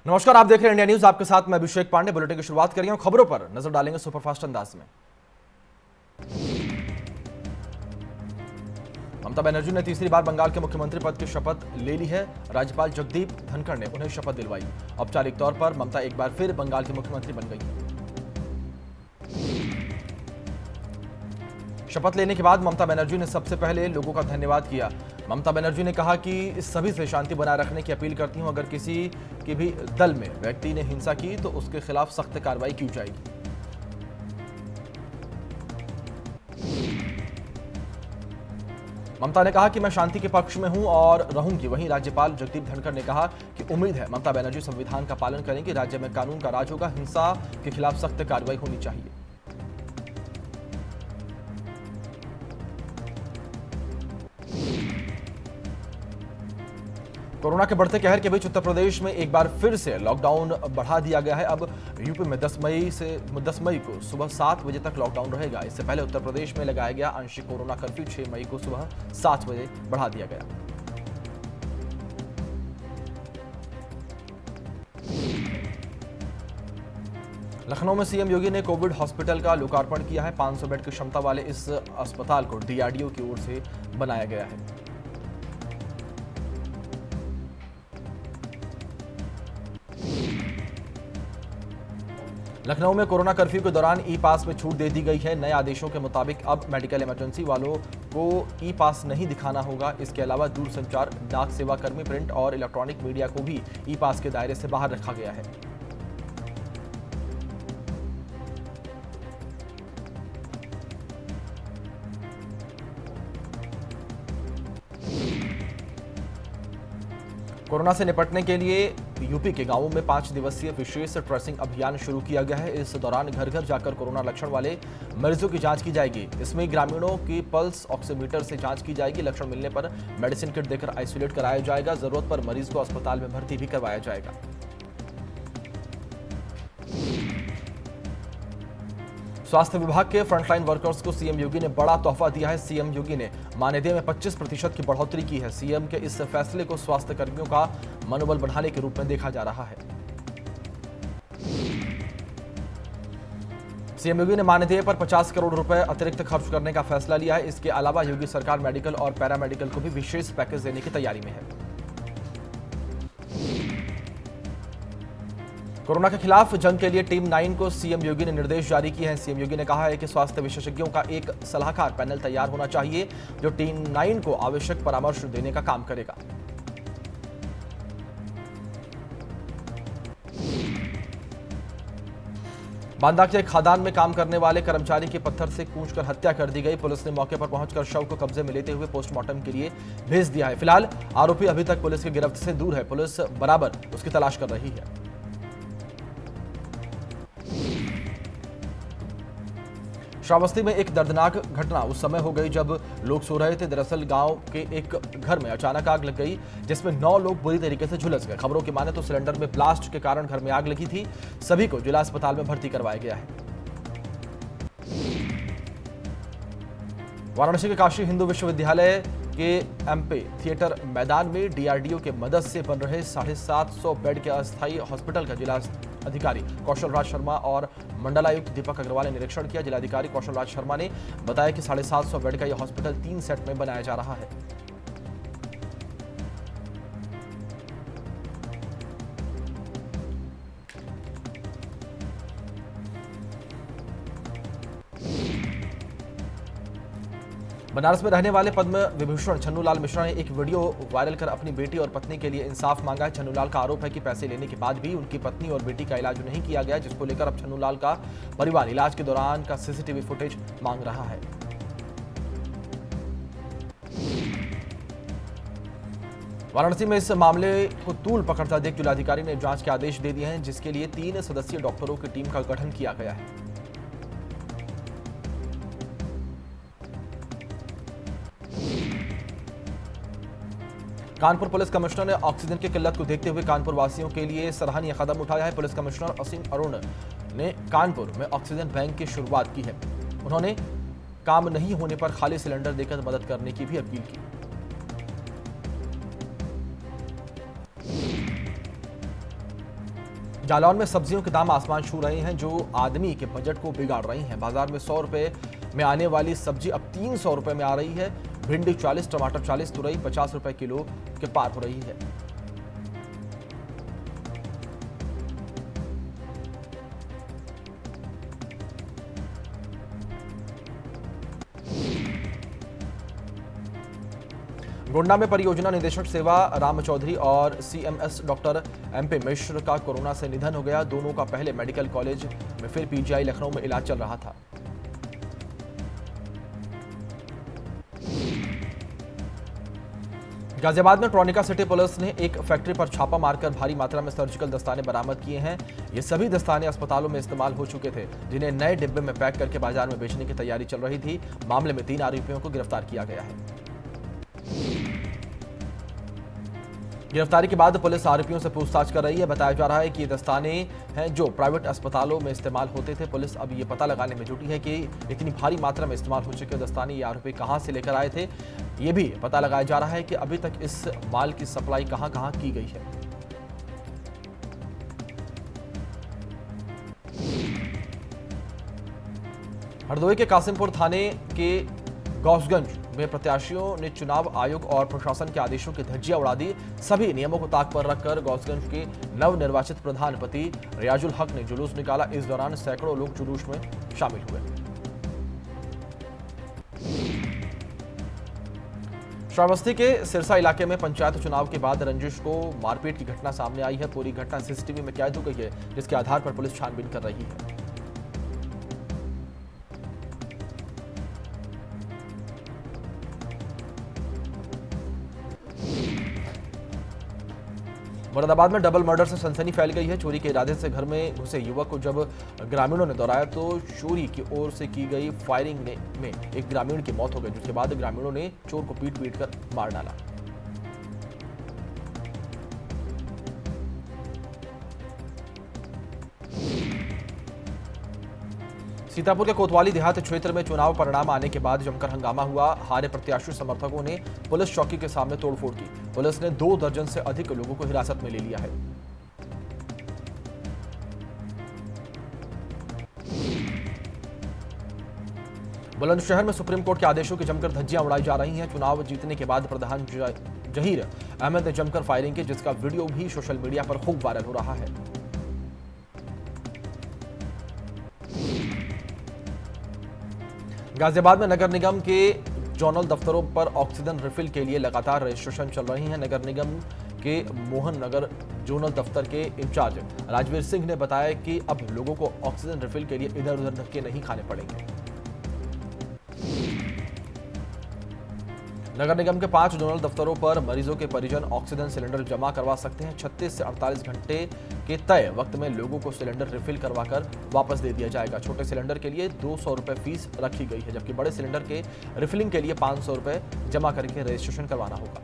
नमस्कार, आप देख रहे हैं इंडिया न्यूज। आपके साथ मैं अभिषेक पांडे। बुलेटिन की शुरुआत करेंगे और खबरों पर नजर डालेंगे सुपरफास्ट अंदाज में। ममता बनर्जी ने तीसरी बार बंगाल के मुख्यमंत्री पद की शपथ ले ली है। राज्यपाल जगदीप धनखड़ ने उन्हें शपथ दिलवाई। औपचारिक तौर पर ममता एक बार फिर बंगाल की मुख्यमंत्री बन गई। शपथ लेने के बाद ममता बनर्जी ने सबसे पहले लोगों का धन्यवाद किया। ममता बनर्जी ने कहा कि सभी से शांति बनाए रखने की अपील करती हूं। अगर किसी के भी दल में व्यक्ति ने हिंसा की तो उसके खिलाफ सख्त कार्रवाई की जाएगी। ममता ने कहा कि मैं शांति के पक्ष में हूं और रहूंगी। वहीं राज्यपाल जगदीप धनखड़ ने कहा कि उम्मीद है ममता बनर्जी संविधान का पालन करेंगे। राज्य में कानून का राज होगा। हिंसा के खिलाफ सख्त कार्रवाई होनी चाहिए। कोरोना के बढ़ते कहर के बीच उत्तर प्रदेश में एक बार फिर से लॉकडाउन बढ़ा दिया गया है। अब यूपी में 10 मई को सुबह 7 बजे तक लॉकडाउन रहेगा। इससे पहले उत्तर प्रदेश में लगाया गया आंशिक कोरोना कर्फ्यू 6 मई को सुबह 7 बजे बढ़ा दिया गया। लखनऊ में सीएम योगी ने कोविड हॉस्पिटल का लोकार्पण किया है। 500 बेड की क्षमता वाले इस अस्पताल को डीआरडीओ की ओर से बनाया गया है। लखनऊ में कोरोना कर्फ्यू के दौरान ई पास में छूट दे दी गई है। नए आदेशों के मुताबिक अब मेडिकल इमरजेंसी वालों को ई पास नहीं दिखाना होगा। इसके अलावा दूरसंचार, डाक सेवा कर्मी, प्रिंट और इलेक्ट्रॉनिक मीडिया को भी ई पास के दायरे से बाहर रखा गया है। कोरोना से निपटने के लिए यूपी के गांवों में 5 दिवसीय विशेष ट्रेसिंग अभियान शुरू किया गया है। इस दौरान घर घर जाकर कोरोना लक्षण वाले मरीजों की जांच की जाएगी। इसमें ग्रामीणों की पल्स ऑक्सीमीटर से जांच की जाएगी। लक्षण मिलने पर मेडिसिन किट देकर आइसोलेट कराया जाएगा। जरूरत पर मरीज को अस्पताल में भर्ती भी करवाया जाएगा। स्वास्थ्य विभाग के फ्रंटलाइन वर्कर्स को सीएम योगी ने बड़ा तोहफा दिया है। सीएम योगी ने मानदेय में 25% की बढ़ोतरी की है। सीएम के इस फैसले को स्वास्थ्य कर्मियों का मनोबल बढ़ाने के रूप में देखा जा रहा है। सीएम योगी ने मानदेय पर 50 करोड़ रुपए अतिरिक्त खर्च करने का फैसला लिया है। इसके अलावा योगी सरकार मेडिकल और पैरामेडिकल को भी विशेष पैकेज देने की तैयारी में है। कोरोना के खिलाफ जंग के लिए टीम 9 को सीएम योगी ने निर्देश जारी किए हैं। सीएम योगी ने कहा है कि स्वास्थ्य विशेषज्ञों का एक सलाहकार पैनल तैयार होना चाहिए जो टीम 9 को आवश्यक परामर्श देने का काम करेगा। बांदा के खदान में काम करने वाले कर्मचारी की पत्थर से कूचकर हत्या कर दी गई। पुलिस ने मौके पर पहुंचकर शव को कब्जे में लेते हुए पोस्टमार्टम के लिए भेज दिया है। फिलहाल आरोपी अभी तक पुलिस की गिरफ्त से दूर है। पुलिस बराबर उसकी तलाश कर रही है। श्रावस्ती में एक दर्दनाक घटना उस समय हो गई जब लोग सो रहे थे। दरअसल गांव के एक घर में अचानक आग लग गई जिसमें 9 लोग बुरी तरीके से झुलस गए। खबरों की माने तो सिलेंडर में ब्लास्ट के कारण घर में आग लगी थी। सभी को जिला अस्पताल में भर्ती करवाया गया है। वाराणसी के काशी हिंदू विश्वविद्यालय के एमपी थिएटर मैदान में डीआरडीओ के मदद से बन रहे 750 बेड के अस्थायी हॉस्पिटल का जिला अधिकारी कौशल राज शर्मा और मंडलायुक्त दीपक अग्रवाल ने निरीक्षण किया। जिलाधिकारी कौशल राज शर्मा ने बताया कि 750 बेड का यह हॉस्पिटल 3 सेट में बनाया जा रहा है। बनारस में रहने वाले पद्म विभूषण छन्नूलाल मिश्रा ने एक वीडियो वायरल कर अपनी बेटी और पत्नी के लिए इंसाफ मांगा है। छन्नूलाल का आरोप है कि पैसे लेने के बाद भी उनकी पत्नी और बेटी का इलाज नहीं किया गया, जिसको लेकर अब छन्नूलाल का परिवार इलाज के दौरान का सीसीटीवी फुटेज मांग रहा है। वाराणसी में इस मामले को तूल पकड़ता देख जिलाधिकारी ने जांच के आदेश दे दिए हैं, जिसके लिए 3 सदस्यीय डॉक्टरों की टीम का गठन किया गया है। कानपुर पुलिस कमिश्नर ने ऑक्सीजन की किल्लत को देखते हुए कानपुर वासियों के लिए सराहनीय कदम उठाया है। पुलिस कमिश्नर असीम अरुण ने कानपुर में ऑक्सीजन बैंक की शुरुआत की है। उन्होंने काम नहीं होने पर खाली सिलेंडर देकर मदद करने की भी अपील की। जालौन में सब्जियों के दाम आसमान छू रहे हैं, जो आदमी के बजट को बिगाड़ रही हैं। बाजार में 100 रुपए में आने वाली सब्जी अब 300 रुपए में आ रही है। भिंडी 40, टमाटर 40, तुरई 50 रुपए किलो के पार हो रही है। गोंडा में परियोजना निदेशक सेवा राम चौधरी और सीएमएस डॉक्टर एमपी मिश्र का कोरोना से निधन हो गया। दोनों का पहले मेडिकल कॉलेज में फिर पीजीआई लखनऊ में इलाज चल रहा था। गाजियाबाद में ट्रॉनिका सिटी पुलिस ने एक फैक्ट्री पर छापा मारकर भारी मात्रा में सर्जिकल दस्ताने बरामद किए हैं। ये सभी दस्ताने अस्पतालों में इस्तेमाल हो चुके थे, जिन्हें नए डिब्बे में पैक करके बाजार में बेचने की तैयारी चल रही थी। मामले में 3 आरोपियों को गिरफ्तार किया गया है। गिरफ्तारी के बाद पुलिस आरोपियों से पूछताछ कर रही है। बताया जा रहा है कि ये दस्ताने हैं जो प्राइवेट अस्पतालों में इस्तेमाल होते थे। पुलिस अब ये पता लगाने में जुटी है कि इतनी भारी मात्रा में इस्तेमाल हो चुके दस्ताने ये आरोपी कहां से लेकर आए थे। ये भी पता लगाया जा रहा है कि अभी तक इस माल की सप्लाई कहां की गई है। हरदोई के कासिमपुर थाने के गौसगंज में प्रत्याशियों ने चुनाव आयोग और प्रशासन के आदेशों की धज्जियां उड़ा दी। सभी नियमों को ताक पर रखकर गौसगंज के नवनिर्वाचित प्रधानपति रियाजुल हक ने जुलूस निकाला। इस दौरान सैकड़ों लोग जुलूस में शामिल हुए। श्रावस्ती के सिरसा इलाके में पंचायत चुनाव के बाद रंजिश को मारपीट की घटना सामने आई है। पूरी घटना सीसीटीवी में कैद हो गई है, जिसके आधार पर पुलिस छानबीन कर रही है। मुरादाबाद में डबल मर्डर से सनसनी फैल गई है। चोरी के इरादे से घर में घुसे युवक को जब ग्रामीणों ने दौड़ाया तो चोरी की ओर से की गई फायरिंग में एक ग्रामीण की मौत हो गई, जिसके बाद ग्रामीणों ने चोर को पीट कर मार डाला। सीतापुर के कोतवाली देहात क्षेत्र में चुनाव परिणाम आने के बाद जमकर हंगामा हुआ। हारे प्रत्याशी समर्थकों ने पुलिस चौकी के सामने तोड़फोड़ की। पुलिस ने 2 दर्जन से अधिक लोगों को हिरासत में ले लिया है। बुलंदशहर में सुप्रीम कोर्ट के आदेशों की जमकर धज्जियां उड़ाई जा रही हैं। चुनाव जीतने के बाद प्रधान जहीर अहमद ने जमकर फायरिंग की, जिसका वीडियो भी सोशल मीडिया पर खूब वायरल हो रहा है। गाजियाबाद में नगर निगम के जोनल दफ्तरों पर ऑक्सीजन रिफिल के लिए लगातार रजिस्ट्रेशन चल रही है। नगर निगम के मोहन नगर जोनल दफ्तर के इंचार्ज राजवीर सिंह ने बताया कि अब लोगों को ऑक्सीजन रिफिल के लिए इधर उधर धक्के नहीं खाने पड़ेंगे। नगर निगम के 5 जोनल दफ्तरों पर मरीजों के परिजन ऑक्सीजन सिलेंडर जमा करवा सकते हैं। 36 से 48 घंटे के तय वक्त में लोगों को सिलेंडर रिफिल करवाकर वापस दे दिया जाएगा। छोटे सिलेंडर के लिए 200 रुपए फीस रखी गई है, जबकि बड़े सिलेंडर के रिफिलिंग के लिए 500 रुपए जमा करके रजिस्ट्रेशन करवाना होगा।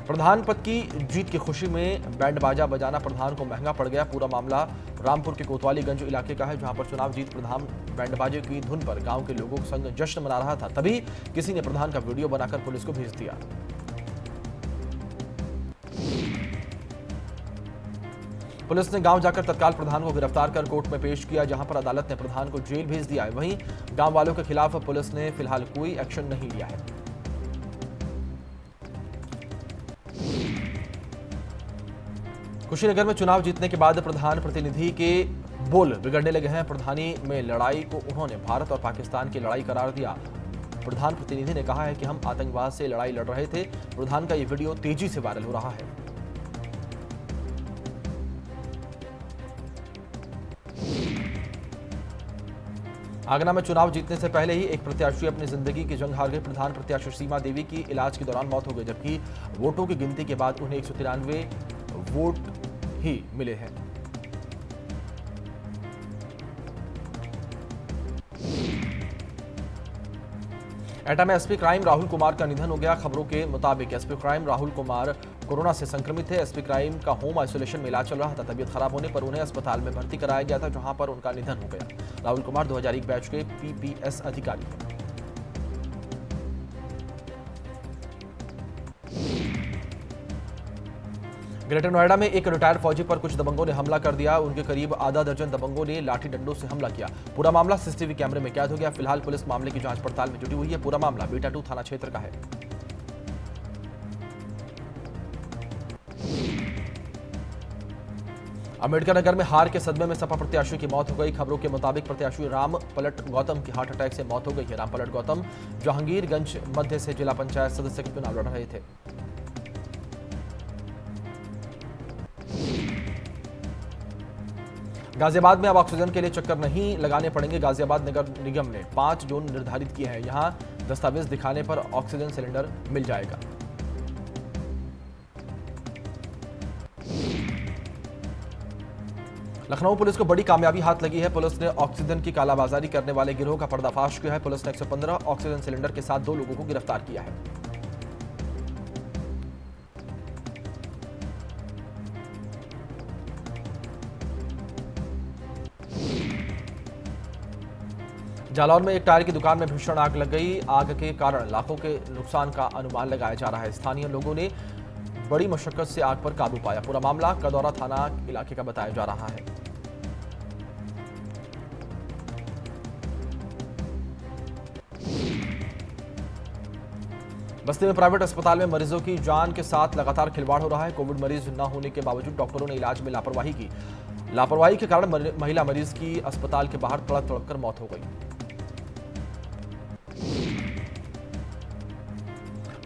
प्रधान पद की जीत की खुशी में बैंड बाजा बजाना प्रधान को महंगा पड़ गया। पूरा मामला रामपुर के कोतवालीगंज इलाके का है, जहां पर चुनाव जीत प्रधान बैंड बाजे की धुन पर गांव के लोगों के संग जश्न मना रहा था। तभी किसी ने प्रधान का वीडियो बनाकर पुलिस को भेज दिया। पुलिस ने गांव जाकर तत्काल प्रधान को गिरफ्तार कर कोर्ट में पेश किया, जहां पर अदालत ने प्रधान को जेल भेज दिया है। वहीं गांव वालों के खिलाफ पुलिस ने फिलहाल कोई एक्शन नहीं लिया है। कुशीनगर में चुनाव जीतने के बाद प्रधान प्रतिनिधि के बोल बिगड़ने लगे हैं। प्रधानी में लड़ाई को उन्होंने भारत और पाकिस्तान की लड़ाई करार दिया। प्रधान प्रतिनिधि ने कहा है कि हम आतंकवाद से लड़ाई लड़ रहे थे। प्रधान का ये वीडियो तेजी से वायरल हो रहा है। आगरा में चुनाव जीतने से पहले ही एक प्रत्याशी अपनी जिंदगी की जंग हार गई। प्रधान प्रत्याशी सीमा देवी की इलाज के दौरान मौत हो गई, जबकि वोटों की गिनती के बाद उन्हें 193 वोट ही मिले हैं। एटा में एसपी क्राइम राहुल कुमार का निधन हो गया। खबरों के मुताबिक SP crime Rahul Kumar corona से संक्रमित थे। एसपी क्राइम का होम आइसोलेशन में इलाज चल रहा था। तबीयत खराब होने पर उन्हें अस्पताल में भर्ती कराया गया था, जहां पर उनका निधन हो गया। राहुल कुमार 2001 बैच के पीपीएस अधिकारी हैं। ग्रेटर नोएडा में एक रिटायर्ड फौजी पर कुछ दबंगों ने हमला कर दिया। उनके करीब आधा दर्जन दबंगों ने लाठी डंडों से हमला किया। पूरा मामला सीसीटीवी कैमरे में कैद हो गया। फिलहाल पुलिस मामले की जांच पड़ताल में जुटी हुई है। पूरा मामला बीटा 2 थाना क्षेत्र का है। अम्बेडकर नगर में हार के सदमे में सपा प्रत्याशी की मौत हो गई। खबरों के मुताबिक प्रत्याशी राम पलट गौतम की हार्ट अटैक से मौत हो गई है। राम पलट गौतम जहांगीरगंज मध्य से जिला पंचायत सदस्य के चुनाव लड़ रहे थे। गाजियाबाद में अब ऑक्सीजन के लिए चक्कर नहीं लगाने पड़ेंगे। गाजियाबाद नगर निगम ने 5 जोन निर्धारित किए हैं। यहां दस्तावेज दिखाने पर ऑक्सीजन सिलेंडर मिल जाएगा। लखनऊ पुलिस को बड़ी कामयाबी हाथ लगी है। पुलिस ने ऑक्सीजन की कालाबाजारी करने वाले गिरोह का पर्दाफाश किया है। पुलिस ने 115 ऑक्सीजन सिलेंडर के साथ 2 लोगों को गिरफ्तार किया है। जालौन में एक टायर की दुकान में भीषण आग लग गई। आग के कारण लाखों के नुकसान का अनुमान लगाया जा रहा है। स्थानीय लोगों ने बड़ी मशक्कत से आग पर काबू पाया। पूरा मामला कदौरा थाना इलाके का बताया जा रहा है। बस्ती में प्राइवेट अस्पताल में मरीजों की जान के साथ लगातार खिलवाड़ हो रहा है। कोविड मरीज न होने के बावजूद डॉक्टरों ने इलाज में लापरवाही की। लापरवाही के कारण महिला मरीज की अस्पताल के बाहर तड़प तड़प कर मौत हो गई।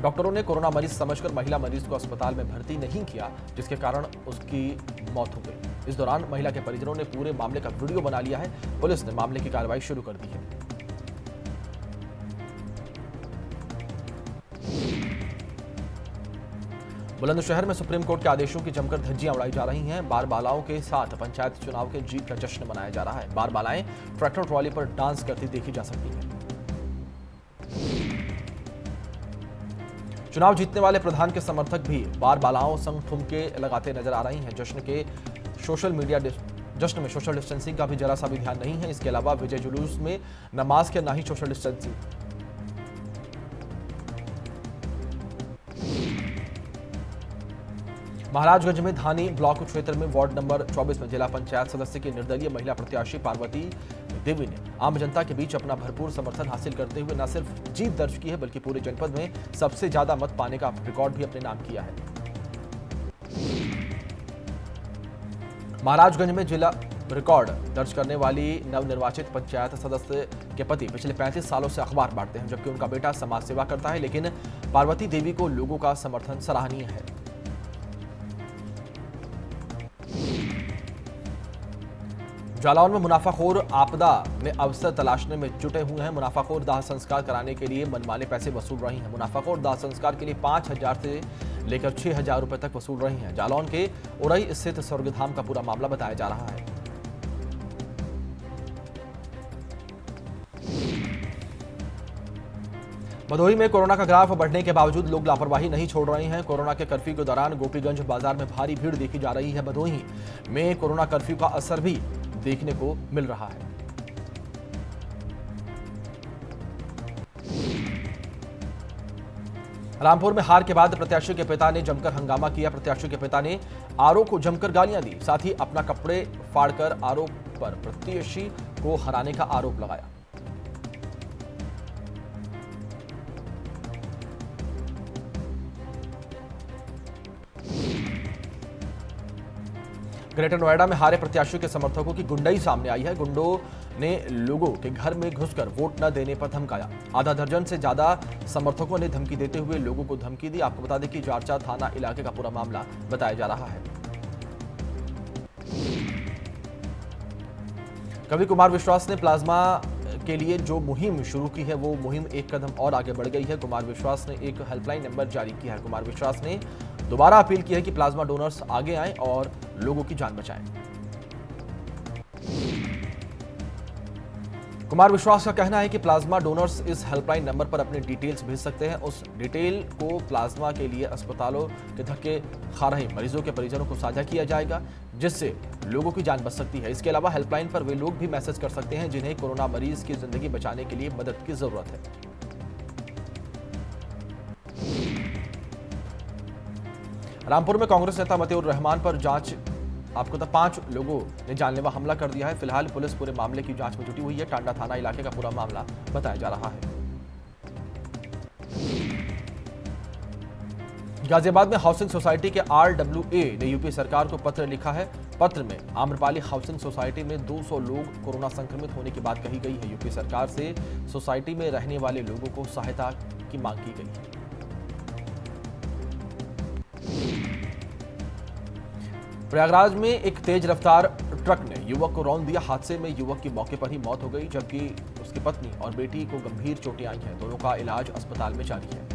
डॉक्टरों ने कोरोना मरीज समझकर महिला मरीज को अस्पताल में भर्ती नहीं किया, जिसके कारण उसकी मौत हो गई। इस दौरान महिला के परिजनों ने पूरे मामले का वीडियो बना लिया है। पुलिस ने मामले की कार्रवाई शुरू कर दी है। बुलंदशहर में सुप्रीम कोर्ट के आदेशों की जमकर धज्जियां उड़ाई जा रही हैं। बार बालाओं के साथ पंचायत चुनाव के जीत का जश्न मनाया जा रहा है। बार बालाएं ट्रैक्टर ट्रॉली पर डांस करती देखी जा सकती हैं। चुनाव जीतने वाले प्रधान के समर्थक भी बार बालाओं संग ठुमके लगाते नजर आ रही हैं। जश्न में सोशल डिस्टेंसिंग का भी जरा सा भी ध्यान नहीं है। इसके अलावा विजय जुलूस में न मास्क है न ही सोशल डिस्टेंसिंग। महाराजगंज में धानी ब्लॉक क्षेत्र में वार्ड नंबर 24 में जिला पंचायत सदस्य की निर्दलीय महिला प्रत्याशी पार्वती देवी ने आम जनता के बीच अपना भरपूर समर्थन हासिल करते हुए न सिर्फ जीत दर्ज की है, बल्कि पूरे जनपद में सबसे ज्यादा मत पाने का रिकॉर्ड भी अपने नाम किया है। महाराजगंज में जिला रिकॉर्ड दर्ज करने वाली नवनिर्वाचित पंचायत सदस्य के पति पिछले 35 सालों से अखबार बांटते हैं, जबकि उनका बेटा समाज सेवा करता है। लेकिन पार्वती देवी को लोगों का समर्थन सराहनीय है। जालौन में मुनाफाखोर आपदा में अवसर तलाशने में जुटे हुए हैं। मुनाफाखोर दाह संस्कार कराने के लिए मनमाने पैसे वसूल रही हैं। मुनाफाखोर दाह संस्कार के लिए 5,000 से लेकर 6,000 रुपए तक वसूल रही हैं। जालौन के उरई स्थित स्वर्गधाम का पूरा मामला बताया जा रहा है। भदोही में कोरोना का ग्राफ बढ़ने के बावजूद लोग लापरवाही नहीं छोड़ रहे हैं। कोरोना के कर्फ्यू के दौरान गोपीगंज बाजार में भारी भीड़ देखी जा रही है। भदोही में कोरोना कर्फ्यू का असर भी देखने को मिल रहा है। रामपुर में हार के बाद प्रत्याशी के पिता ने जमकर हंगामा किया। प्रत्याशी के पिता ने आरओ को जमकर गालियां दी, साथ ही अपना कपड़े फाड़कर आरओ पर प्रत्याशी को हराने का आरोप लगाया। ग्रेटर नोएडा में हारे प्रत्याशियों के समर्थकों की गुंडई सामने आई है। गुंडों ने लोगों के घर में घुसकर वोट न देने पर धमकाया। आधा दर्जन से ज्यादा समर्थकों ने धमकी देते हुए लोगों को धमकी दी। आपको बता दें कि जारचा थाना इलाके का पूरा मामला बताया जा रहा है। कवि कुमार विश्वास ने प्लाज्मा के लिए जो मुहिम शुरू की है, वो मुहिम एक कदम और आगे बढ़ गई है। कुमार विश्वास ने एक हेल्पलाइन नंबर जारी किया है। कुमार विश्वास ने दोबारा अपील की है कि प्लाज्मा डोनर्स आगे आएं और लोगों की जान बचाएं। कुमार विश्वास का कहना है कि प्लाज्मा डोनर्स इस हेल्पलाइन नंबर पर अपने डिटेल्स भेज सकते हैं। उस डिटेल को प्लाज्मा के लिए अस्पतालों के धक्के खा रहे मरीजों के परिजनों को साझा किया जाएगा, जिससे लोगों की जान बच सकती है। इसके अलावा हेल्पलाइन पर वे लोग भी मैसेज कर सकते हैं जिन्हें कोरोना मरीज की जिंदगी बचाने के लिए मदद की जरूरत है। रामपुर में कांग्रेस नेता मतीउर रहमान पर जांच आपको तो 5 लोगों ने जानलेवा हमला कर दिया है। फिलहाल पुलिस पूरे मामले की जांच में जुटी हुई है। टांडा थाना इलाके का पूरा मामला बताया जा रहा है। गाजियाबाद में हाउसिंग सोसाइटी के RWA ने यूपी सरकार को पत्र लिखा है। पत्र में आम्रपाली हाउसिंग सोसाइटी में 200 लोग कोरोना संक्रमित होने की बात कही गई है। यूपी सरकार से सोसाइटी में रहने वाले लोगों को सहायता की मांग की गई है। प्रयागराज में एक तेज रफ्तार ट्रक ने युवक को रौंद दिया। हादसे में युवक की मौके पर ही मौत हो गई, जबकि उसकी पत्नी और बेटी को गंभीर चोटें आई हैं। दोनों का इलाज अस्पताल में जारी है।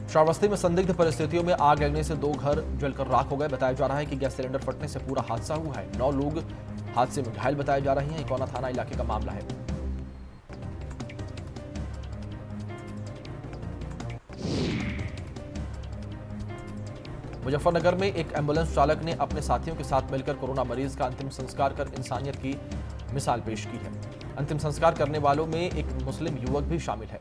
श्रावस्ती में संदिग्ध परिस्थितियों में आग लगने से 2 घर जलकर राख हो गए। बताया जा रहा है कि गैस सिलेंडर फटने से पूरा हादसा हुआ है। 9 लोग हादसे में घायल बताए जा रहे हैं। इकोना थाना इलाके का मामला है। मुजफ्फरनगर में एक एम्बुलेंस चालक ने अपने साथियों के साथ मिलकर कोरोना मरीज का अंतिम संस्कार कर इंसानियत की मिसाल पेश की है। अंतिम संस्कार करने वालों में एक मुस्लिम युवक भी शामिल है।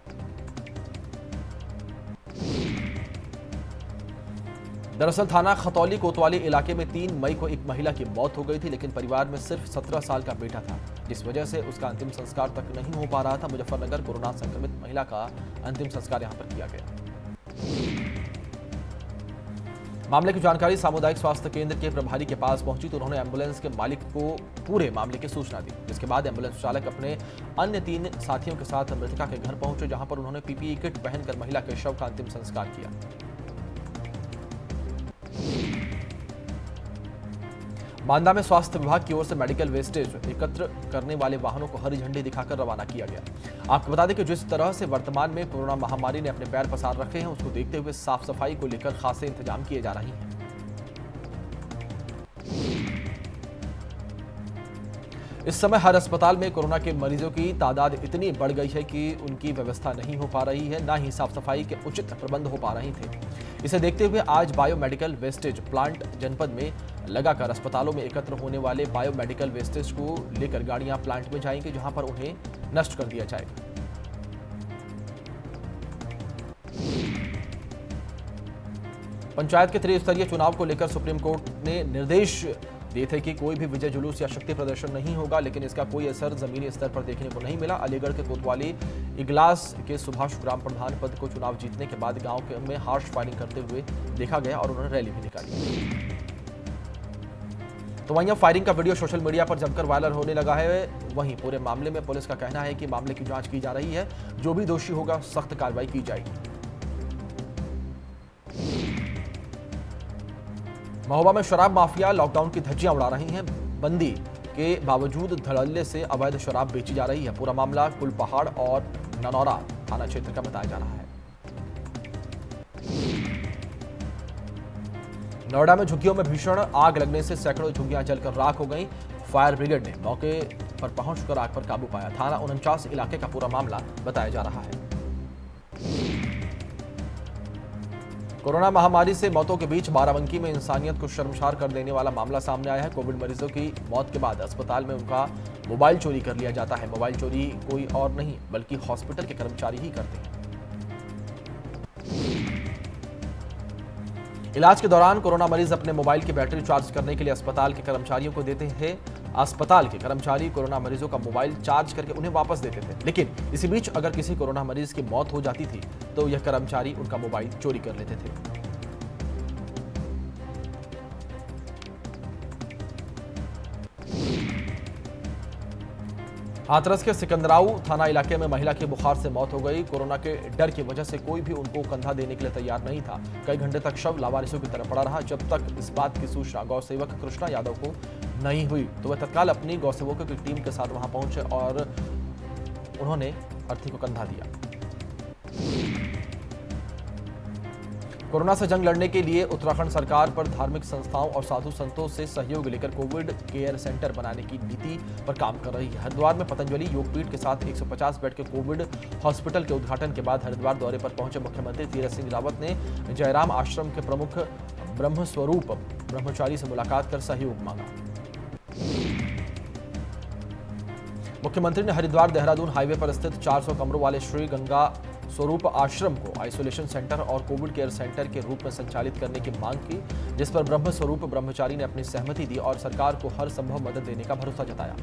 दरअसल थाना खतौली कोतवाली इलाके में 3 मई को एक महिला की मौत हो गई थी, लेकिन परिवार में सिर्फ 17 साल का बेटा था, जिस वजह से उसका अंतिम संस्कार तक नहीं हो पा रहा था। मुजफ्फरनगर कोरोना संक्रमित महिला का अंतिम संस्कार यहां पर किया गया। मामले की जानकारी सामुदायिक स्वास्थ्य केंद्र के प्रभारी के पास पहुंची तो उन्होंने एम्बुलेंस के मालिक को पूरे मामले की सूचना दी। जिसके बाद एम्बुलेंस चालक अपने अन्य 3 साथियों के साथ मृतका के घर पहुंचे, जहां पर उन्होंने PPE किट पहनकर महिला के शव का अंतिम संस्कार किया। बांदा में स्वास्थ्य विभाग की ओर से मेडिकल वेस्टेज एकत्र करने वाले वाहनों को हरी झंडी दिखाकर रवाना किया गया। आपको बता दें कि जिस तरह से वर्तमान में कोरोना महामारी ने अपने पैर पसार रखे हैं, उसको देखते हुए साफ सफाई को लेकर खासे इंतजाम किए जा रहे हैं। इस समय हर अस्पताल में कोरोना के मरीजों की तादाद इतनी बढ़ गई है कि उनकी व्यवस्था नहीं हो पा रही है, ना ही साफ सफाई के उचित प्रबंध हो पा रहे थे। इसे देखते हुए आज बायोमेडिकल वेस्टेज प्लांट जनपद में लगाकर अस्पतालों में एकत्र होने वाले बायोमेडिकल वेस्टेज को लेकर गाड़ियां प्लांट में जाएंगी, जहां पर उन्हें नष्ट कर दिया जाएगा। पंचायत के त्रिस्तरीय चुनाव को लेकर सुप्रीम कोर्ट ने निर्देश दिए थे कि कोई भी विजय जुलूस या शक्ति प्रदर्शन नहीं होगा, लेकिन इसका कोई असर जमीनी स्तर पर देखने को नहीं मिला। अलीगढ़ के कोतवाली इगलास के सुभाष ग्राम प्रधान पद को चुनाव जीतने के बाद गांव में हार्श फायरिंग करते हुए देखा गया और उन्होंने रैली भी निकाली। तो वहीं फायरिंग का वीडियो सोशल मीडिया पर जमकर वायरल होने लगा है। वहीं पूरे मामले में पुलिस का कहना है कि मामले की जांच की जा रही है, जो भी दोषी होगा सख्त कार्रवाई की जाएगी। महोबा में शराब माफिया लॉकडाउन की धज्जियां उड़ा रही हैं। बंदी के बावजूद धड़ल्ले से अवैध शराब बेची जा रही है। पूरा मामला कुलपहाड़ और ननौरा थाना क्षेत्र का बताया जा रहा है। नोएडा में झुग्गियों में भीषण आग लगने से सैकड़ों झुग्गियां जलकर राख हो गईं। फायर ब्रिगेड ने मौके पर पहुंचकर आग पर काबू पाया। थाना 49 इलाके का पूरा मामला बताया जा रहा है। कोरोना महामारी से मौतों के बीच बाराबंकी में इंसानियत को शर्मसार कर देने वाला मामला सामने आया है। कोविड मरीजों की मौत के बाद अस्पताल में उनका मोबाइल चोरी कर लिया जाता है। मोबाइल चोरी कोई और नहीं बल्कि हॉस्पिटल के कर्मचारी ही करते हैं। इलाज के दौरान कोरोना मरीज अपने मोबाइल की बैटरी चार्ज करने के लिए अस्पताल के कर्मचारियों को देते थे। अस्पताल के कर्मचारी कोरोना मरीजों का मोबाइल चार्ज करके उन्हें वापस देते थे, लेकिन इसी बीच अगर किसी कोरोना मरीज की मौत हो जाती थी तो यह कर्मचारी उनका मोबाइल चोरी कर लेते थे। हाथरस के सिकंदराऊ थाना इलाके में महिला की बुखार से मौत हो गई। कोरोना के डर की वजह से कोई भी उनको कंधा देने के लिए तैयार नहीं था। कई घंटे तक शव लावारिसों की तरह पड़ा रहा। जब तक इस बात की सूचना गौसेवक कृष्णा यादव को नहीं हुई तो वह तत्काल अपनी गौसेवकों की टीम के साथ वहां पहुंचे और उन्होंने अर्थी को कंधा दिया। कोरोना से जंग लड़ने के लिए उत्तराखंड सरकार पर धार्मिक संस्थाओं और साधु संतों से सहयोग लेकर कोविड केयर सेंटर बनाने की नीति पर काम कर रही है। हरिद्वार में पतंजलि योगपीठ के साथ 150 बेड के कोविड हॉस्पिटल के उद्घाटन के बाद हरिद्वार दौरे पर पहुंचे मुख्यमंत्री तीरथ सिंह रावत ने जयराम आश्रम के प्रमुख ब्रह्मस्वरूप ब्रह्मचारी से मुलाकात कर सहयोग मांगा। मुख्यमंत्री ने हरिद्वार देहरादून हाईवे पर स्थित 400 कमरों वाले श्री गंगा स्वरूप आश्रम को आइसोलेशन सेंटर और कोविड केयर सेंटर के रूप में संचालित करने की मांग की, जिस पर ब्रह्म स्वरूप ब्रह्मचारी ने अपनी सहमति दी और सरकार को हर संभव मदद देने का भरोसा जताया।